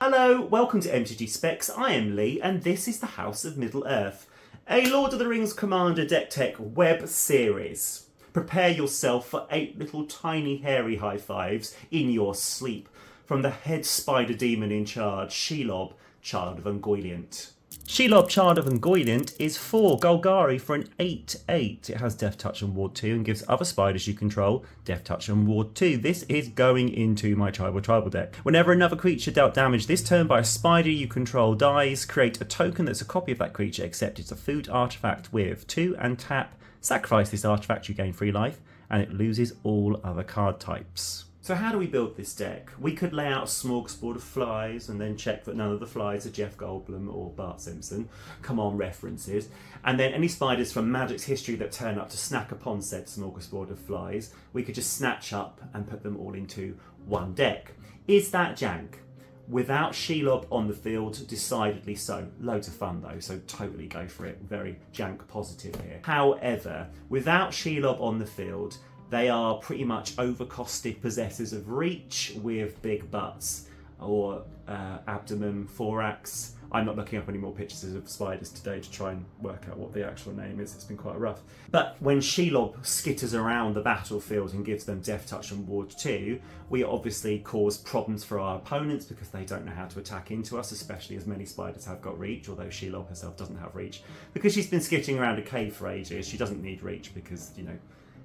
Hello, welcome to MTG Specs. I am Lee, and this is the House of Middle-earth, a Lord of the Rings Commander deck tech web series. Prepare yourself for 8 little tiny hairy high fives in your sleep from the head spider demon in charge, Shelob, Child of Ungoliant. Shelob, Child of Ungoliant is 4 Golgari for an 8/8. It has Death Touch and Ward 2 and gives other spiders you control Death Touch and Ward 2. This is going into my tribal deck. Whenever another creature dealt damage this turn by a spider you control dies, create a token that's a copy of that creature except it's a food artifact with 2 and tap. Sacrifice this artifact, you gain 3 life, and it loses all other card types. So how do we build this deck? We could lay out a smorgasbord of flies and then check that none of the flies are Jeff Goldblum or Bart Simpson. Come on, references. And then any spiders from Magic's history that turn up to snack upon said smorgasbord of flies, we could just snatch up and put them all into one deck. Is that jank? Without Shelob on the field, decidedly so. Loads of fun though, so totally go for it. Very jank positive here. However, without Shelob on the field, they are pretty much overcosted possessors of reach with big butts or abdomen, thorax. I'm not looking up any more pictures of spiders today to try and work out what the actual name is. It's been quite rough. But when Shelob skitters around the battlefield and gives them Death Touch and Ward 2, we obviously cause problems for our opponents because they don't know how to attack into us, especially as many spiders have got reach, although Shelob herself doesn't have reach. Because she's been skittering around a cave for ages, she doesn't need reach because, you know,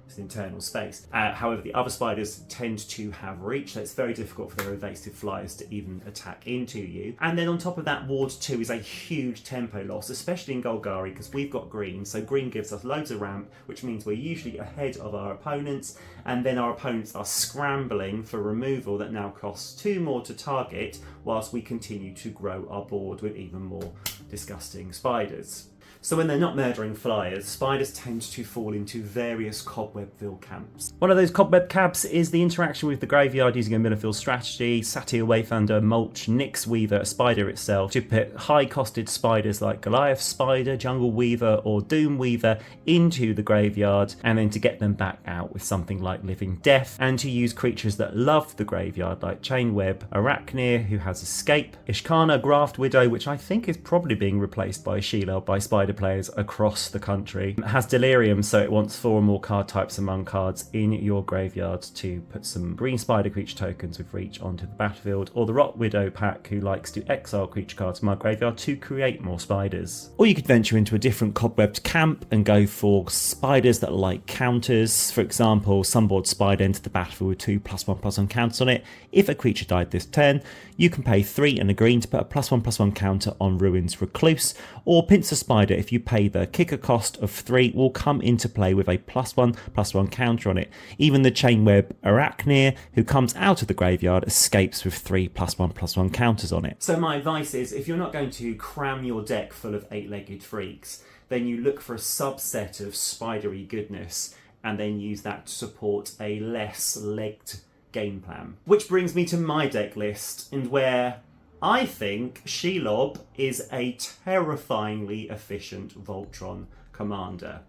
it's an internal space. However, the other spiders tend to have reach, so it's very difficult for their evasive flyers to even attack into you. And then on top of that, Ward 2 is a huge tempo loss, especially in Golgari, because we've got green, so green gives us loads of ramp, which means we're usually ahead of our opponents, and then our opponents are scrambling for removal that now costs 2 more to target, whilst we continue to grow our board with even more disgusting spiders. So when they're not murdering flyers, spiders tend to fall into various Cobwebville camps. One of those Cobweb camps is the interaction with the graveyard using a Millerfield strategy, Satyr Wayfinder, Mulch, Nyx Weaver, a spider itself, to put high-costed spiders like Goliath Spider, Jungle Weaver or Doom Weaver into the graveyard, and then to get them back out with something like Living Death, and to use creatures that love the graveyard like Chainweb, Arachnir, who has Escape, Ishkana, Graft Widow, which I think is probably being replaced by Shelob by spider players across the country. It has Delirium, so it wants 4 or more card types among cards in your graveyard to put some green spider creature tokens with reach onto the battlefield, or the Rot Widow pack, who likes to exile creature cards from our graveyard to create more spiders. Or you could venture into a different cobwebbed camp and go for spiders that like counters. For example, Sunboard Spider enters the battlefield with 2 +1/+1 counters on it. If a creature died this turn, you can pay 3 and a green to put a +1/+1 counter on Ruin's Recluse, or Pincer Spider, if you pay the kicker cost of 3, will come into play with a +1/+1 counter on it. Even the Chainweb Arachnir, who comes out of the graveyard, escapes with 3 +1/+1 counters on it. So my advice is, if you're not going to cram your deck full of 8-legged freaks, then you look for a subset of spidery goodness and then use that to support a less legged game plan. Which brings me to my deck list, and where I think Shelob is a terrifyingly efficient Voltron commander.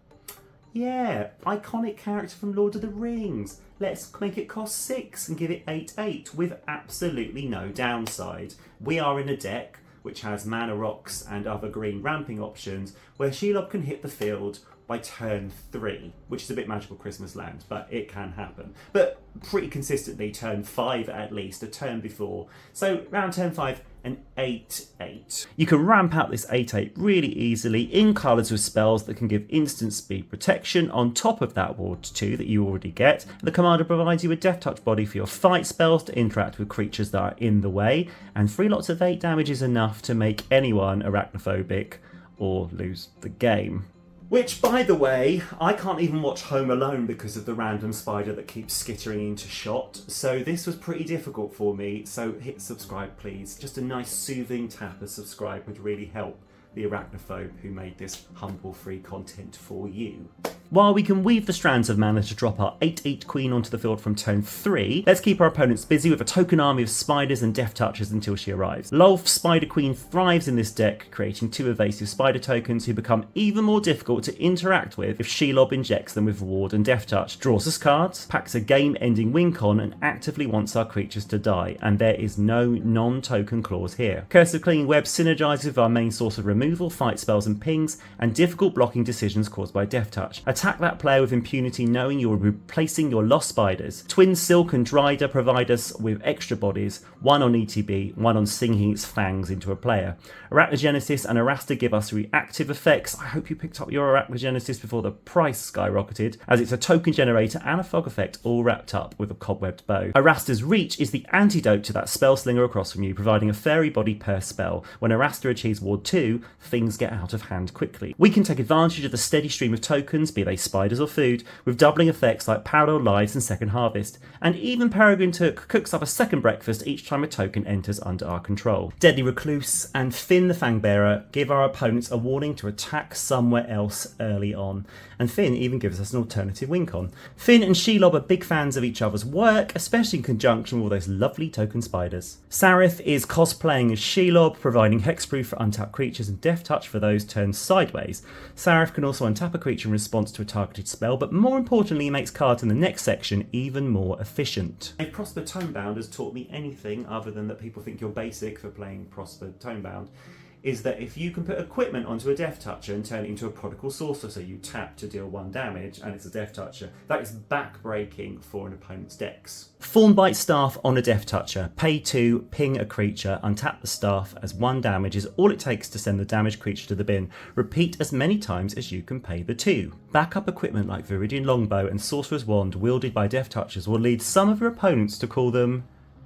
Yeah, iconic character from Lord of the Rings. Let's make it cost 6 and give it 8/8 with absolutely no downside. We are in a deck which has mana rocks and other green ramping options where Shelob can hit the field by turn 3, which is a bit Magical Christmas Land, but it can happen. But pretty consistently turn 5 at least, a turn before. So round turn 5, an 8/8. You can ramp out this 8/8 really easily in colours with spells that can give instant speed protection on top of that Ward 2 that you already get. The commander provides you with Death Touch Body for your fight spells to interact with creatures that are in the way, and 3 lots of 8 damage is enough to make anyone arachnophobic or lose the game. Which, by the way, I can't even watch Home Alone because of the random spider that keeps skittering into shot, so this was pretty difficult for me, so hit subscribe please. Just a nice soothing tap of subscribe would really help the arachnophobe who made this humble-free content for you. While we can weave the strands of mana to drop our 8/8 queen onto the field from turn 3, let's keep our opponents busy with a token army of spiders and death touchers until she arrives. Lolf Spider Queen thrives in this deck, creating 2 evasive spider tokens who become even more difficult to interact with if Shelob injects them with ward and death touch, draws us cards, packs a game-ending win con, and actively wants our creatures to die, and there is no non-token clause here. Curse of Clinging Web synergizes with our main source of removal, fight spells and pings, and difficult blocking decisions caused by death touch. Attack that player with impunity knowing you're replacing your lost spiders. Twin Silk and Dryder provide us with extra bodies, 1 on ETB, 1 on sinking its fangs into a player. Arachnogenesis and Arasta give us reactive effects. I hope you picked up your Arachnogenesis before the price skyrocketed, as it's a token generator and a fog effect all wrapped up with a cobwebbed bow. Arasta's Reach is the antidote to that spell slinger across from you, providing a fairy body per spell. When Arasta achieves Ward 2, things get out of hand quickly. We can take advantage of the steady stream of tokens, be they spiders or food, with doubling effects like Parallel Lives and Second Harvest, and even Peregrine Took cooks up a second breakfast each time a token enters under our control. Deadly Recluse and Finn the Fangbearer give our opponents a warning to attack somewhere else early on, and Finn even gives us an alternative win con. Finn and Shelob are big fans of each other's work, especially in conjunction with all those lovely token spiders. Sarith is cosplaying as Shelob, providing hexproof for untapped creatures and death touch for those turned sideways. Sarith can also untap a creature in response to a targeted spell, but more importantly makes cards in the next section even more efficient. If Prosper Tonebound has taught me anything other than that people think you're basic for playing Prosper Tonebound, is that if you can put equipment onto a Death Toucher and turn it into a Prodigal Sorcerer, so you tap to deal 1 damage and it's a Death Toucher, that is back-breaking for an opponent's decks. Thornbite Staff on a Death Toucher. Pay 2, ping a creature, untap the staff as 1 damage is all it takes to send the damaged creature to the bin. Repeat as many times as you can pay the 2. Backup equipment like Viridian Longbow and Sorcerer's Wand wielded by Death Touchers will lead some of your opponents to call them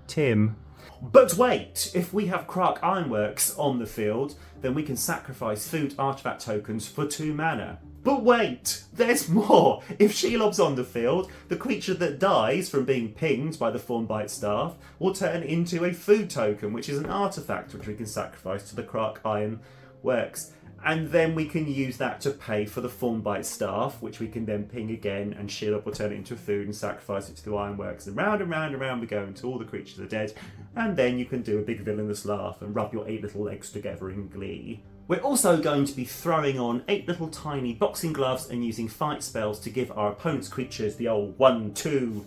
Tim. But wait, if we have Krark Ironworks on the field, then we can sacrifice food artifact tokens for 2 mana. But wait, there's more! If Shelob's on the field, the creature that dies from being pinged by the Thornbite Staff will turn into a food token, which is an artifact which we can sacrifice to the Krark Ironworks. And then we can use that to pay for the Thornbite Staff, which we can then ping again, and Shelob will turn it into food and sacrifice it to the Ironworks. And round and round we go until all the creatures are dead. And then you can do a big villainous laugh and rub your 8 little legs together in glee. We're also going to be throwing on 8 little tiny boxing gloves and using fight spells to give our opponent's creatures the old 1, 2,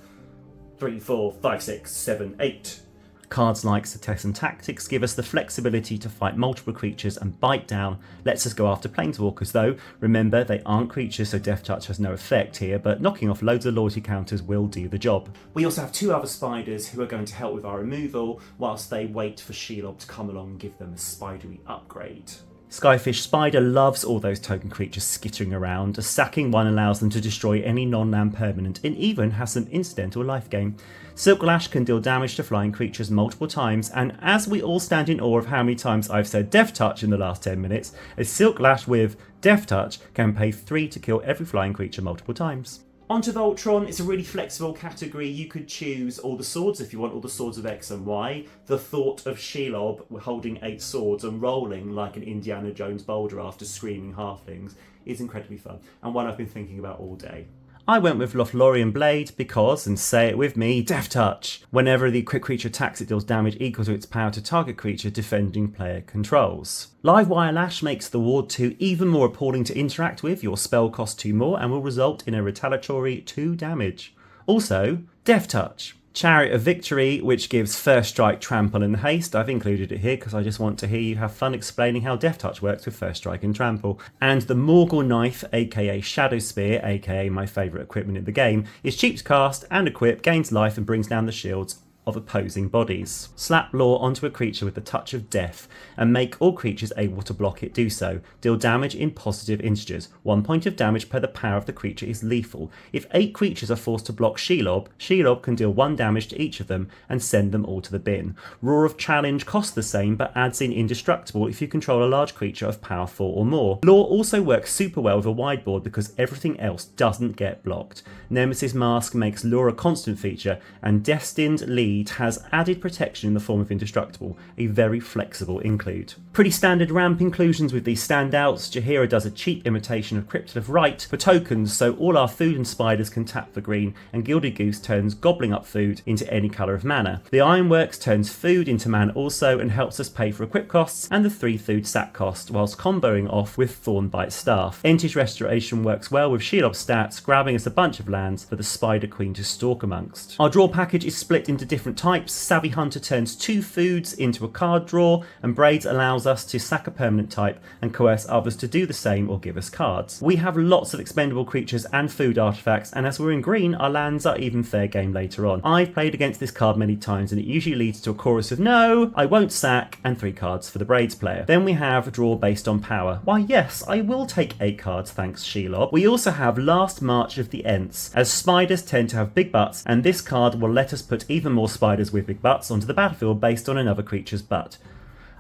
3, 4, 5, 6, 7, 8. Cards like Certessan Tactics give us the flexibility to fight multiple creatures and bite down. Lets us go after Planeswalkers though. Remember, they aren't creatures, so Death Touch has no effect here, but knocking off loads of loyalty counters will do the job. We also have 2 other spiders who are going to help with our removal, whilst they wait for Shelob to come along and give them a spidery upgrade. Skyfish Spider loves all those token creatures skittering around, as sacking 1 allows them to destroy any non-land permanent and even has some incidental life gain. Silk Lash can deal damage to flying creatures multiple times, and as we all stand in awe of how many times I've said Death Touch in the last 10 minutes, a Silk Lash with Death Touch can pay 3 to kill every flying creature multiple times. Onto Voltron, it's a really flexible category. You could choose all the swords if you want all the swords of X and Y. The thought of Shelob holding 8 swords and rolling like an Indiana Jones boulder after screaming halflings is incredibly fun, and one I've been thinking about all day. I went with Lothlorien Blade because, and say it with me, Death Touch. Whenever the equipped creature attacks, it deals damage equal to its power to target creature defending player controls. Livewire Lash makes the Ward 2 even more appalling to interact with. Your spell costs 2 more and will result in a retaliatory 2 damage. Also, Death Touch. Chariot of Victory, which gives First Strike, Trample and Haste. I've included it here because I just want to hear you have fun explaining how Death Touch works with First Strike and Trample. And the Morgul Knife, aka Shadow Spear, aka my favourite equipment in the game, is cheap to cast and equip, gains life and brings down the shields of opposing bodies. Slap Law onto a creature with the touch of death and make all creatures able to block it do so. Deal damage in positive integers. 1 point of damage per the power of the creature is lethal. If 8 creatures are forced to block Shelob, Shelob can deal 1 damage to each of them and send them all to the bin. Roar of Challenge costs the same but adds in Indestructible if you control a large creature of power 4 or more. Law also works super well with a wide board because everything else doesn't get blocked. Nemesis Mask makes Law a constant feature, and Destined Lead Speed has added protection in the form of Indestructible, a very flexible include. Pretty standard ramp inclusions with these standouts. Jaheira does a cheap imitation of Cryptid of Right for tokens, so all our food and spiders can tap for green, and Gilded Goose turns gobbling up food into any colour of mana. The Ironworks turns food into mana also and helps us pay for equip costs and the 3 food sack cost, whilst comboing off with Thornbite Staff. Entish Restoration works well with Shelob stats, grabbing us a bunch of lands for the Spider Queen to stalk amongst. Our draw package is split into different types. Savvy Hunter turns 2 foods into a card draw, and Braids allows us to sack a permanent type and coerce others to do the same or give us cards. We have lots of expendable creatures and food artifacts, and as we're in green, our lands are even fair game later on. I've played against this card many times and it usually leads to a chorus of no, I won't sack, and 3 cards for the Braids player. Then we have draw based on power. Why yes, I will take 8 cards thanks Shelob. We also have Last March of the Ents, as spiders tend to have big butts, and this card will let us put even more spiders with big butts onto the battlefield based on another creature's butt.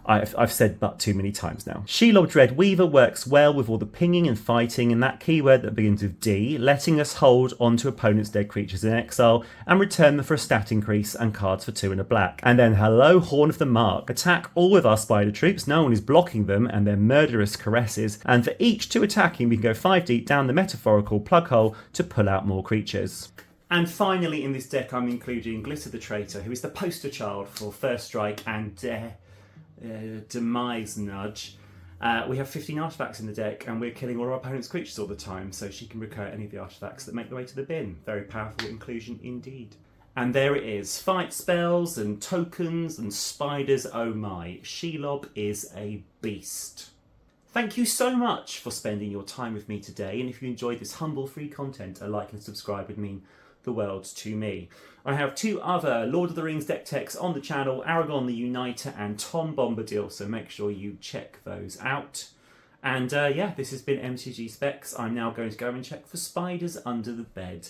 I've said butt too many times now. Shelob Dreadweaver works well with all the pinging and fighting and that keyword that begins with D, letting us hold onto opponents' dead creatures in exile and return them for a stat increase and cards for 2 and a black. And then hello Horn of the Mark. Attack all with our spider troops, no one is blocking them and their murderous caresses, and for each 2 attacking we can go 5 deep down the metaphorical plug hole to pull out more creatures. And finally in this deck I'm including Glitter the Traitor, who is the poster child for First Strike and Demise Nudge. We have 15 artifacts in the deck and we're killing all our opponent's creatures all the time, so she can recur any of the artifacts that make their way to the bin. Very powerful inclusion indeed. And there it is. Fight spells and tokens and spiders, oh my. Shelob is a beast. Thank you so much for spending your time with me today, and if you enjoyed this humble free content, a like and subscribe would mean the world to me. I have 2 other Lord of the Rings deck techs on the channel, Aragorn the Uniter and Tom Bombadil, so make sure you check those out. And yeah, this has been MTG Specs. I'm now going to go and check for spiders under the bed.